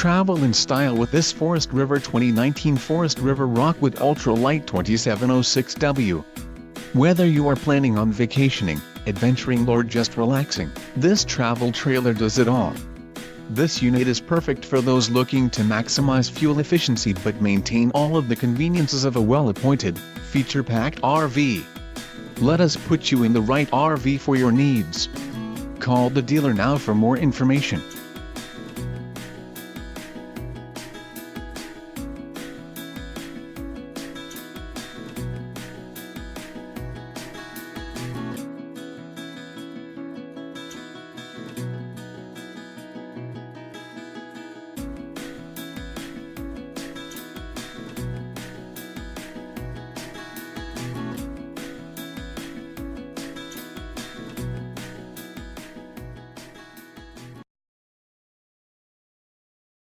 Travel in style with this Forest River 2019 Forest River Rockwood Ultra Lite 2706W. Whether you are planning on vacationing, adventuring or just relaxing, this travel trailer does it all. This unit is perfect for those looking to maximize fuel efficiency but maintain all of the conveniences of a well-appointed, feature-packed RV. Let us put you in the right RV for your needs. Call the dealer now for more information.